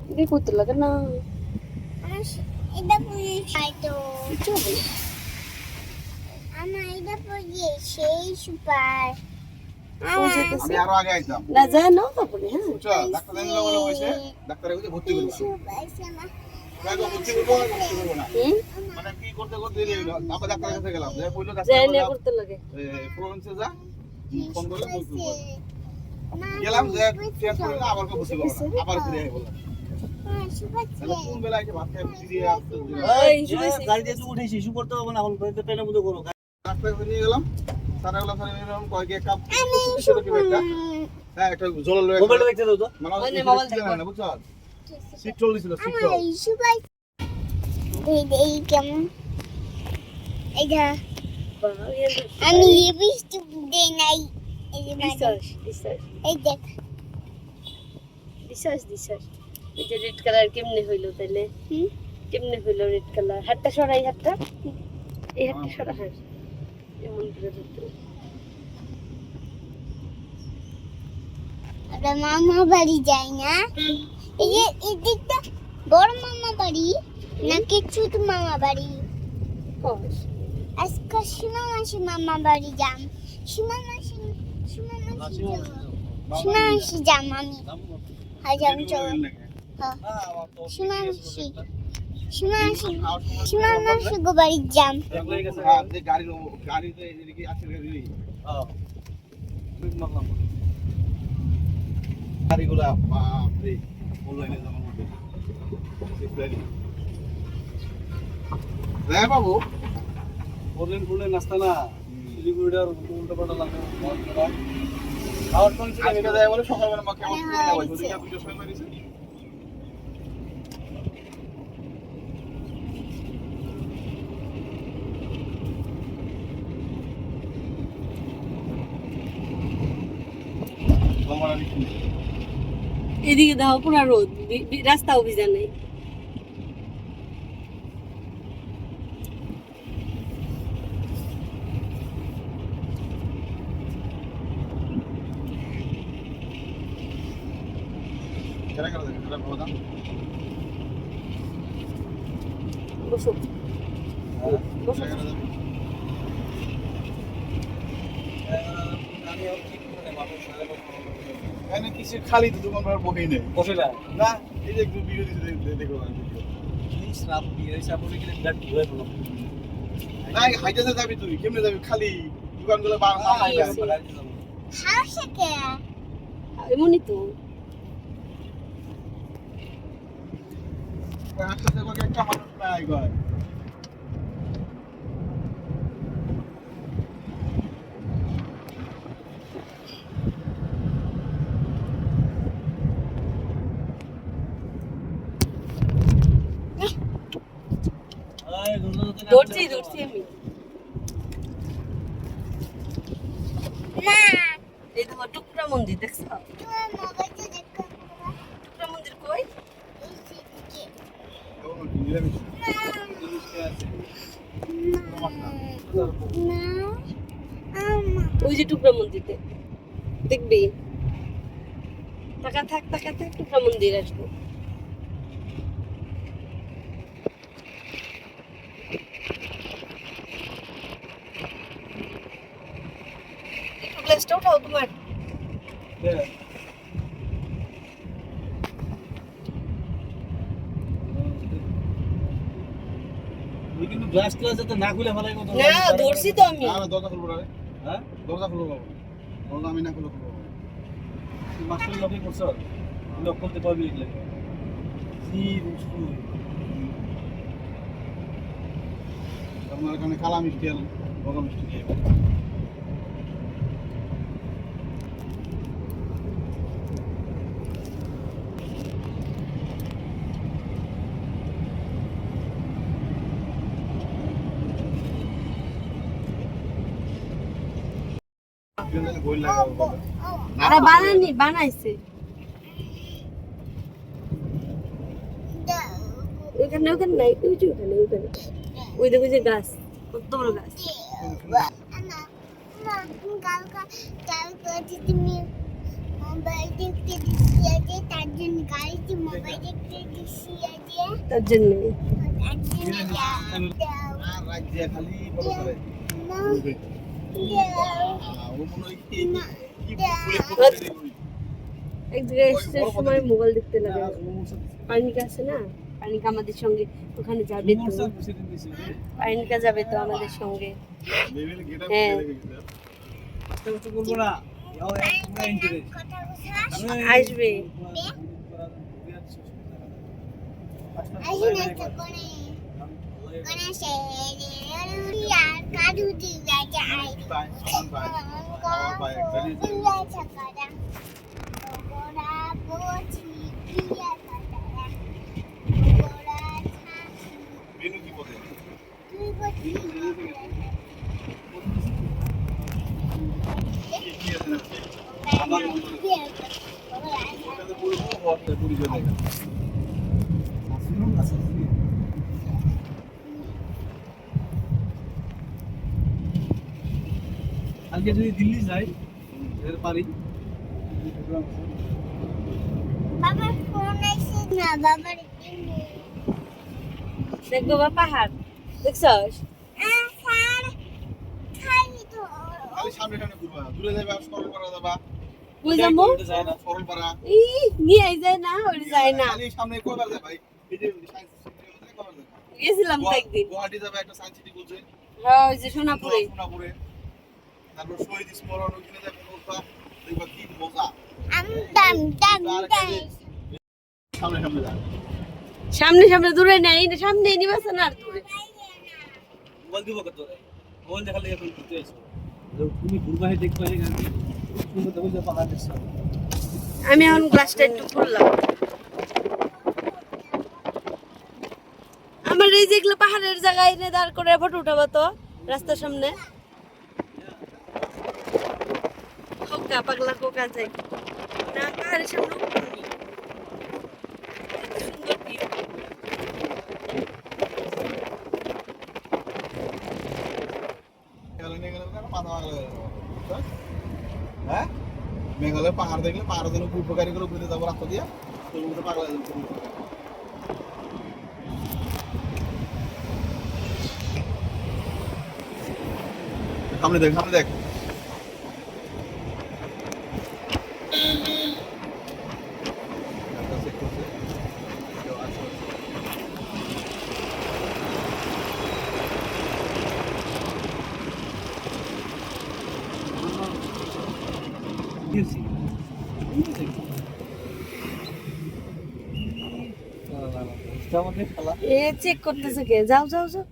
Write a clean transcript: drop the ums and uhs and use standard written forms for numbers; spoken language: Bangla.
Hindi ko talaga na. এটা পুরি খাইতো আমার এটা পুরি সেই সুপার আমি আরো আগে আইতাম Na dyan, no? Tapos yan. বুঝছো ডাক্তার জানি বলে বসে ডাক্তারে বুঝে ভর্তি করবো দেখো ভর্তি করবো না মানে কি করতে করতে দেরি হইলো আমরা ডাক্তারের কাছে গেলাম যে কইলো Dyan niya doctor ko talaga. প্রভিন্সে যা ফোন করলে বলতে গেলাম যে চেক করে না আবার ভর্তি করবো না আবার ফিরে আই বললাম তাহলে কোন বেলায় এসে ভাত খাই ফিরে আসতে গাড়ি দিয়ে উঠে শিশু করতে হবে না এখন ট্রেনের মধ্যে করো ডাক্তার নিয়ে গেলাম সারা গেলাম সারা এরকম কয়েক কাপ ছিল কি একটা হ্যাঁ একটা জল লয়ে মোবাইল দেখতে দাও তো মানে মোবাইল না বুঝছো সিট চল দিছিল সিট চল আমার সুপার এই কেমন এটা আমি লিপস্টিক দেই নাই এই যে এই দেখ Disas. এই যে রেড কালার কেমনে হইলো তাইলে? কেমনে হইলো রেড কালার? হাতটা সরাই হাতটা। এই হাতটা সরা হাত। এমন করে ধরতে। আমরা মামা বাড়ি যাই না এই যে এদিকটা বড় মামা বাড়ি নাকি ছোট মামা বাড়ি কস। আজকে সীমা মাসি মামা বাড়ি যাম সীমা মাসি যাম আমি আজ আমি চল সীমা মাসি গো বাড়ি যাম যে গাড়িতে এদিকে আছে গাড়ি গাড়িগুলা বাপরে অনলাইনে জমা করতে রে বাবু বললেন নাস্তা না লিকুইডার উল্টো পাল্টা লাগে খাওয়ার কোন ছিল আজকে যায় বলে সকালবেলা মা কেমন করে যাবে যদি আপনি সময় মারিছে এদিকে দাও পুরা রোদ রাস্তা অভিযান নেই কেন কেন দেখেন বলদাম বসো বসো এখানে কিছু খালি তো দোকান ভাড়া বকেই নেই বসে না না এই যে একটু ভিডিও দিতে দেখো এই স্রাব দিয়ে এই সাপোর্টে গেলে ব্লাড ঘুরে পড়লো না হাইটাতে যাবি তুই কেমনে যাবি খালি দোকানগুলো বার হাসে কে এমনই তো হাঁটতে একটা মানুষ নাই গয় দৌড়ছি আমি না এই দেখো টুকরা মন্দির দেখছো তোমার মোবাইলটা দেখো টুকরা মন্দির কই ওই যে টুকরা মন্দির দেখবি টাকা থাক টুকরা মন্দির আসবো একটু গ্লাসটা উঠাও তোমার কিন্তু গ্লাস ক্লাস যাতে না খুলে ফেলাই কত না ধরছি তো আমি না দরজা খুলবো না হ্যাঁ দরজা খুলবো বাবু দরজা আমি না খুলবো মাস্টার লগে করছ লক করতে পারবি এগুলা সি রুস্টু আপনার এখানে কালা মিষ্টি আর বগা মিষ্টি দিয়ে আরে বানাইছে ওইখানে নাই ওই যে ওখানে ওই দেখো যে গাছ কত বড় গাছ কালকে তুমি মোবাইল দেখতে দিচ্ছি আছে তার জন্য গাড়িতে মোবাইল দেখতে দিচ্ছি আছে তার জন্য তার জন্য আর রাত দিয়ে খালি বড় করে ও মনে হয় কি ফুলে ফুলে এক জায়গায় এসে সময় মোবাইল দেখতে লাগে পানিকা আছে না পানিকা আমাদের সঙ্গে ওখানে যাবে তো পানিকা যাবে তো আমাদের সঙ্গে বেবিলে গেটা হ্যাঁ। তো করবো না ইয়াও পুরো ইন্টারেস্ট কথা বলছ আসবে আসেন তো কোনে কোনে সে আর কাজু দিয়ে যায় বাই সমান বাই আমার বাই গাড়ি বেনু কি বলে কি আছে আমার ওটাতে পুরো বড় পুরি চলে গেল আজকে যদি দিল্লি যাই এর পারি বাবার ফোন আইছে না বাবার দেখবো বা পাহাড় দেখছস স্যার খালি তো খালি সামনে সামনে ঘুরবা দূরে যাবে আর সরল করা যাবা কই যাবো যায় না সরল পারা ই নিয়ে আই যায় না ওই যায় না খালি সামনে কয়বার যায় ভাই এই যে সায়েন্স সিটি কয়বার যায় গেছিলাম তো একদিন গুয়াহাটি যাবে একটা সায়েন্স সিটি বলছে হ্যাঁ ওই যে সোনাপুরে সোনাপুরে তারপর শহীদ স্মরণ ওখানে যাবে কোনটা দেখবা কি মজা দাম সামনে সামনে যা সামনে সামনে দূরে নেই সামনে নিবাস না আর দূরে মোবাইল দিব কত মোবাইল দেখালে এখন ঘুরতে এসো তুমি ঘুরবা হে দেখবা হে গাড়ি তুমি তো বুঝতে পাহাড় দেখছো আমি এখন গ্লাসটা একটু খুললাম আমার এই যেগুলো পাহাড়ের জায়গায় এনে দাঁড় করে ফটো উঠাবো তো রাস্তার সামনে খোকা পাগলা খোকা যাই না পাহাড়ের সামনে উঠবনি। সুন্দর view। মেঘালয় নিয়ে গেলে না মাথা পাগলা হয়ে যাবে হ্যাঁ মেঘালয় পাহাড় দেখলে পাহাড়ের জন্য উপকারী করে ঘুরে যাবো রাস্তা দিয়ে তোর মধ্যে পাগলা হয়ে যাবে সামনে দেখ সামনে দেখ দিয়েছি আমাদের খেলা এ চেক করতেছে কে যাও যাও যাও